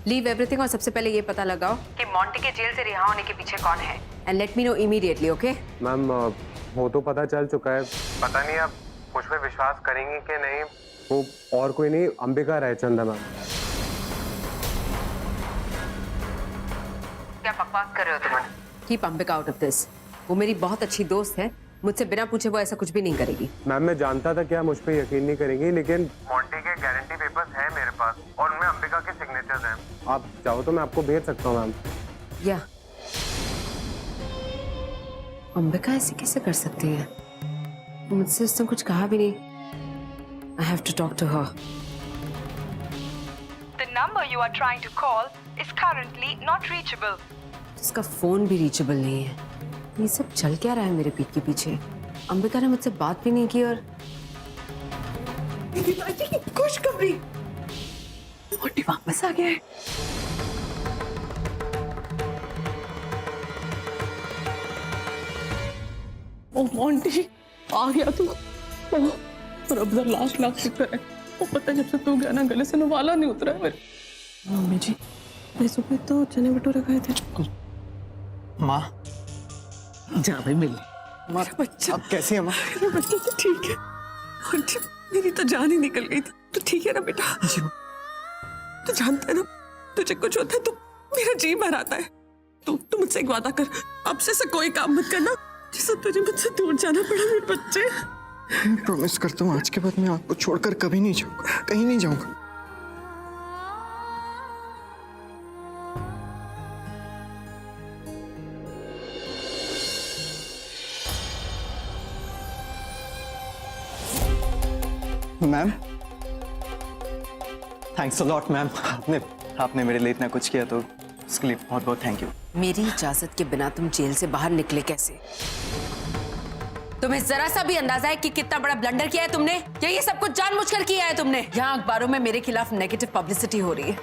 Leave everything और सबसे पहले ये पता लगाओ कि मॉन्टी के जेल से रिहा होने के पीछे कौन है and let me know immediately, okay? Ma'am वो तो पता चल चुका है, पता नहीं आप मुझ पे विश्वास करेंगी कि नहीं। वो और कोई नहीं, अंबिका रायचंद है मैम। क्या बकवास कर रहे हो तुम? Keep Ambika out of this. वो मेरी बहुत अच्छी दोस्त है, मुझसे बिना पूछे वो ऐसा कुछ भी नहीं करेगी। मैम मैं जानता था कि आप मुझ पे यकीन नहीं करेंगी, लेकिन मॉन्टी के गारंटी पेपर्स हैं मेरे पास और उनमें अंबिका के सिग्नेचर्स हैं। आप चाहो तो मैं आपको भेज सकता हूँ मैम। या अंबिका ऐसे कैसे कर सकती है? मुझसे उसने कुछ कहा भी नहीं। I have to talk to her. The number you are trying to call is currently not reachable. उसका फोन भी रीचेबल नहीं है। ये सब चल क्या रहा है मेरे पीठ के पीछे? अंबिका ने मुझसे बात भी नहीं की और खुशखबरी, मॉन्टी वापस आ गया है। ओ मॉन्टी आ गया तू। और अब लाख शुक्र है। वो पता है जब से तू गया ना गले से नवाला नहीं उतरा है मेरे। मम्मी जी मैं सुबह तो चने भटूरे खाए थे। माँ जा भाई मिल हमारा बच्चा। अब कैसी है माँ? मेरा बच्चा तो ठीक है। और मेरी तो जान ही निकल गई थी। तो ठीक है ना बेटा? जी तू जानता है ना तुझे कुछ होता है तो मेरा जी भर आता है। तू मुझसे एक वादा कर, अब से कोई काम मत करना जिससे तुझे मुझसे दूर जाना पड़ा मेरे बच्चे। प्रॉमिस करता हूँ आज के बाद मैं आपको छोड़कर कभी नहीं जाऊंगा, कहीं नहीं जाऊंगा। Ma'am thanks a lot ma'am, आपने मेरे लिए इतना कुछ किया तो उसके लिए बहुत बहुत थैंक यू। मेरी इजाजत के बिना तुम जेल से बाहर निकले कैसे? तुम्हें जरा सा भी अंदाजा है कि कितना बड़ा ब्लंडर किया है तुमने, या ये सब कुछ जानबूझकर किया है तुमने? यहाँ अखबारों में मेरे खिलाफ नेगेटिव पब्लिसिटी हो रही है।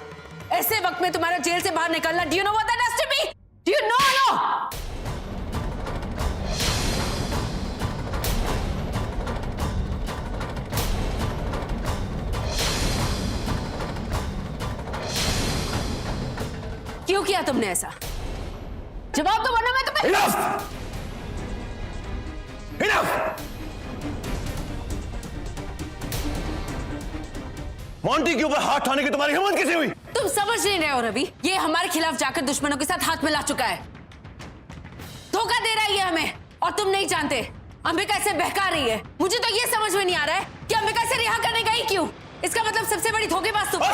ऐसे वक्त में तुम्हारा जेल से बाहर निकलना, do you know what that has to be? Do you know? क्यों किया तुमने ऐसा? जवाब दो वरना मैं तुम्हें। Enough! मॉन्टी के ऊपर हाथ उठाने की तुम्हारी हिम्मत कैसे हुई? तुम समझ नहीं रहे हो रवि, ये हमारे खिलाफ जाकर दुश्मनों के साथ हाथ मिला चुका है, धोखा दे रहा है ये हमें, और तुम नहीं जानते। अंबिका इसे बहका रही है। मुझे तो ये समझ में नहीं आ रहा है कि अंबिका इसे रिहा करने गई क्यों? इसका मतलब सबसे बड़ी धोखेबाज तुम हो।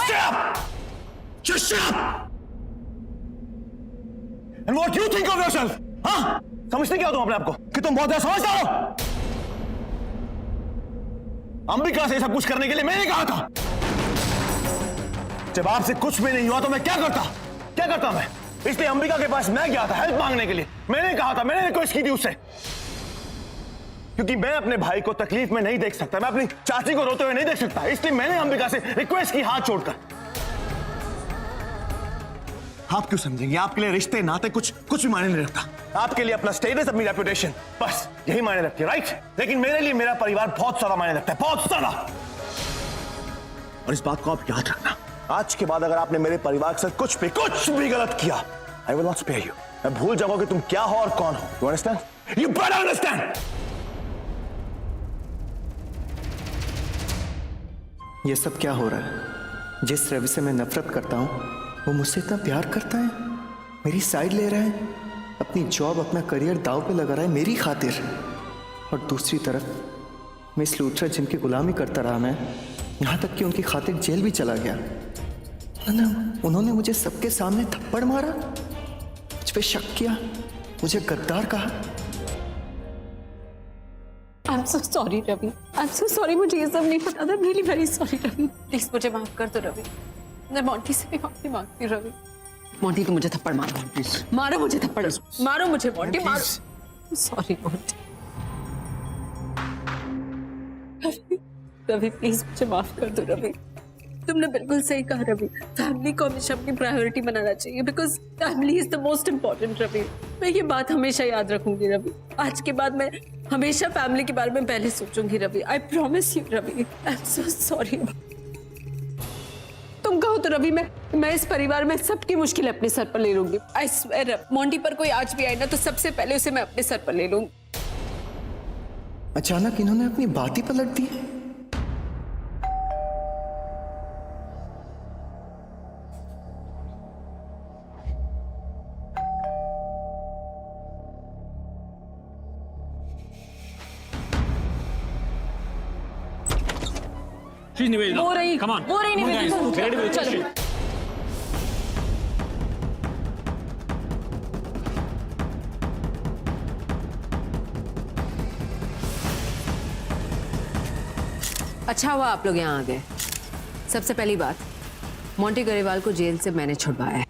Just shut up! And what you think of yourself? हाँ? समझते क्या हो तुम अपने आप को कि तुम बहुत समझदार हो? अंबिका से सब कुछ करने के लिए मैंने कहा था। जब आपसे कुछ भी नहीं हुआ तो मैं क्या करता मैं? इसलिए अंबिका के पास मैं गया था हेल्प मांगने के लिए। मैंने कहा था, मैंने रिक्वेस्ट की थी उससे, क्योंकि मैं अपने भाई को तकलीफ में नहीं देख सकता, मैं अपनी चाची को रोते हुए नहीं देख सकता, इसलिए मैंने अंबिका से रिक्वेस्ट की हाथ छोड़कर। आप क्यों समझेंगे? आपके लिए रिश्ते नाते कुछ भी मायने नहीं रखता। आपके लिए अपना स्टेटस, अपनी रेपुटेशन, बस यही मायने रखती है, राइट? लेकिन मेरे लिए मेरा परिवार बहुत सारा मायने रखता है, बहुत सारा। और इस बात को आप याद रखना, आज के बाद अगर आपने मेरे परिवार के साथ कुछ भी गलत किया, I will not spare you. मैं भूल जाऊंगा कि तुम क्या हो और कौन हो। You understand? You better understand. ये सब क्या हो रहा है? जिस रवि से मैं नफरत करता हूँ वो मुझसे इतना प्यार करता है, मेरी साइड ले रहा है, अपनी जॉब अपना करियर दांव पे लगा रहा है मेरी खातिर, और दूसरी तरफ मिस लूथरा जिनकी गुलामी करता रहा मैं, यहाँ तक कि उनकी खातिर जेल भी चला गया। उन्होंने मुझे सबके सामने थप्पड़ मारा, मुझ पे शक किया, मुझे गद्दार कहा। I'm so sorry Ravi, I'm so sorry, मुझे ये सब नहीं पता था। really very sorry Ravi, please मुझे माफ कर दो रवि। मैं मॉन्टी से भी माफी मांगती हूँ रवि। मॉन्टी तुम मुझे थप्पड़ मारो, प्लीज मारो मुझे थप्पड़, मारो मुझे मॉन्टी, मारो। Sorry Monty. रवि प्लीज मुझे माफ कर दो रवि। तुमने बिल्कुल सही कहा रवि, फैमिली को हमेशा अपनी प्रायोरिटी बनाना चाहिए, because family is the most important Ravi. मैं ये बात हमेशा याद रखूंगी रवि। आज के बाद मैं हमेशा फैमिली के बारे में पहले सोचूंगी Ravi. I promise you Ravi. I am so sorry. तुम कहो तो रवि मैं इस परिवार में सबकी मुश्किल अपने सर पर ले लूंगी। आई स्वेयर, मोंटी पर कोई आज भी आए ना तो सबसे पहले उसे मैं अपने सर पर ले लूंगी। अचानक इन्होंने अपनी बात ही पलट दी। She's Nivedita. Come on. वो रही निवेदिता। चलो। अच्छा हुआ आप लोग यहाँ आ गए। सबसे पहली बात, मोंटी गरेवाल को जेल से मैंने छुड़वाया है।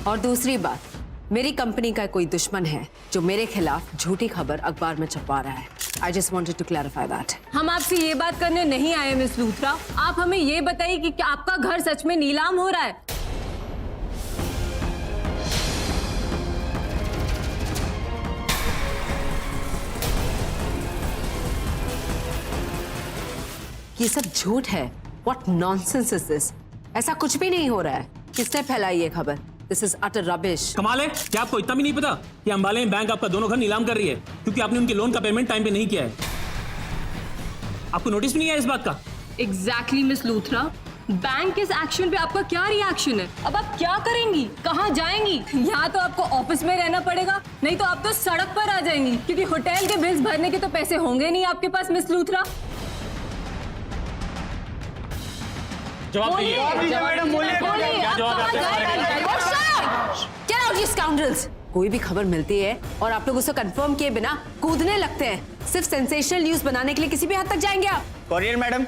और दूसरी बात, मेरी कंपनी का कोई दुश्मन है जो मेरे खिलाफ झूठी खबर अखबार में छपवा रहा है। I just wanted to clarify that. हम आपसे ये बात करने नहीं आए मिस लूथरा। आप हमें ये बताइए कि क्या आपका घर सच में नीलाम हो रहा है? ये सब झूठ है। What nonsense is this? ऐसा कुछ भी नहीं हो रहा है। किसने फैलाई ये खबर? This is utter rubbish. कमाल है, क्या आपको इतना भी नहीं पता कि अंबाले में बैंक आपका दोनों घर नीलाम कर रही है क्योंकि आपने उनके लोन का पेमेंट टाइम पे नहीं किया है? आपको नोटिस भी नहीं आया इस बात का? Exactly miss Luthra. बैंक इस एक्शन पे आपका क्या रिएक्शन है? अब आप क्या करेंगी? कहाँ जाएंगी? यहाँ तो आपको ऑफिस में रहना पड़ेगा, नहीं तो आप तो सड़क पर आ जाएंगी क्योंकि होटल के बिल्स भरने के तो पैसे होंगे नहीं आपके पास मिस लूथरा। जवाब दीजिए मैडम, बोलिए क्या जवाब Get out, you scoundrels! कोई भी खबर मिलती है और आप लोग उसे कंफर्म किए बिना कूदने लगते हैं। सिर्फ सेंसेशनल न्यूज बनाने के लिए किसी भी हद तक जाएंगे आप। Courier madam.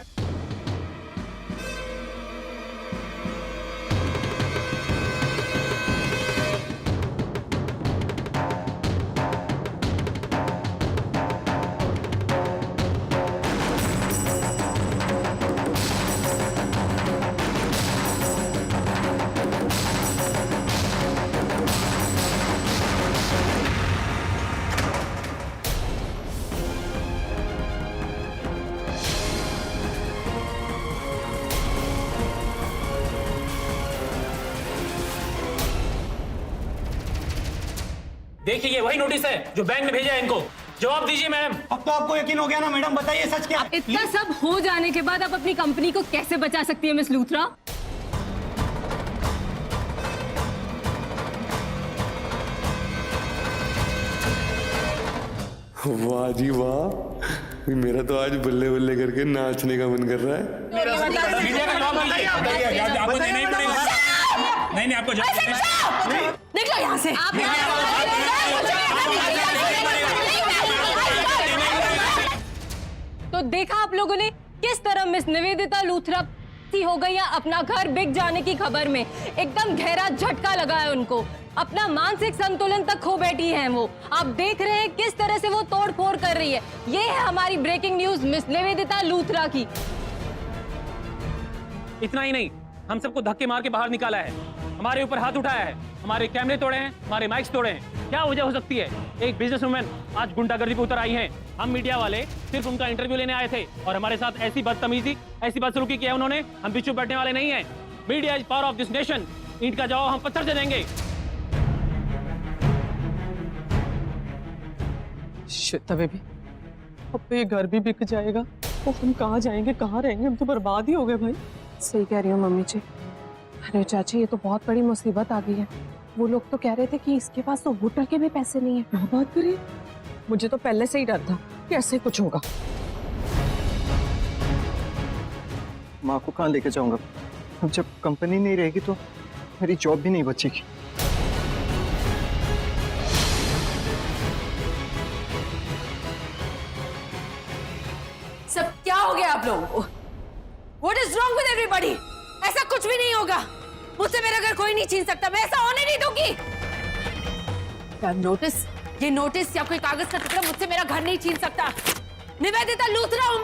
देखिए ये वही नोटिस है जो बैंक ने भेजा है इनको। जवाब दीजिए मैडम। अब तो आपको यकीन हो गया ना मैडम, बताइए सच क्या? इतना सब हो जाने के बाद आप अपनी कंपनी को कैसे बचा सकती है मिस लूथरा? वाह जी वाह, मेरा तो आज बल्ले बल्ले करके नाचने का मन कर रहा है। मीडिया का जवाब दीजिए। आपको नहीं पड़ेगा। नहीं आपको जवाब निकलो यहाँ से। तो देखा आप लोगों ने किस तरह मिस निवेदिता लूथरा हो गई है अपना घर बिक जाने की खबर में। एकदम गहरा झटका लगा है उनको, अपना मानसिक संतुलन तक खो बैठी हैं वो। आप देख रहे हैं किस तरह से वो तोड़ फोड़ कर रही है। ये है हमारी breaking news miss Nivedita Luthra की। इतना ही नहीं, हम सबको धक्के मार के बाहर निकाला है, हमारे ऊपर हाथ उठाया है, हमारे कैमरे तोड़े हैं, हमारे माइक्स तोड़े हैं। क्या वजह हो सकती है? एक बिजनेसवुमन आज गुंडागर्दी पे उतर आई हैं। हम मीडिया वाले सिर्फ उनका इंटरव्यू लेने आए थे और हमारे साथ ऐसी बदतमीजी, ऐसी बदसलूकी किया उन्होंने। हम भी चुप बैठने वाले नहीं हैं। Media is power of this nation. ईंट का जवाब हम पत्थर से देंगे। श्वेता बेबी, अब तो ये घर भी बिक जाएगा और हम कहाँ जाएंगे, कहाँ रहेंगे? हम तो बर्बाद ही हो गए भाई। सही कह रही हो मम्मी जी। अरे चाची, ये तो बहुत बड़ी मुसीबत आ गई है। वो लोग तो कह रहे थे कि इसके पास तो होटल के भी पैसे नहीं है। क्या बात करें? मुझे तो पहले से ही डर था कि ऐसे कुछ होगा। माँ को कहाँ लेके जाऊंगा? अब जब कंपनी नहीं रहेगी तो मेरी जॉब भी नहीं बचेगी। सब क्या हो गया आप लोगों को? What is wrong with everybody? ऐसा कुछ भी नहीं होगा। मुझसे मेरा घर कोई नहीं छीन सकता। मैं ऐसा होने नहीं दूंगी। नोटिस, ये नोटिस या कोई कागज का टुकड़ा मुझसे मेरा घर नहीं छीन सकता। निवेदिता लूथरा हूं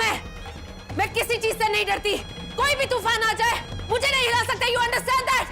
मैं किसी चीज से नहीं डरती। कोई भी तूफान आ जाए मुझे नहीं हिला सकता। You understand that?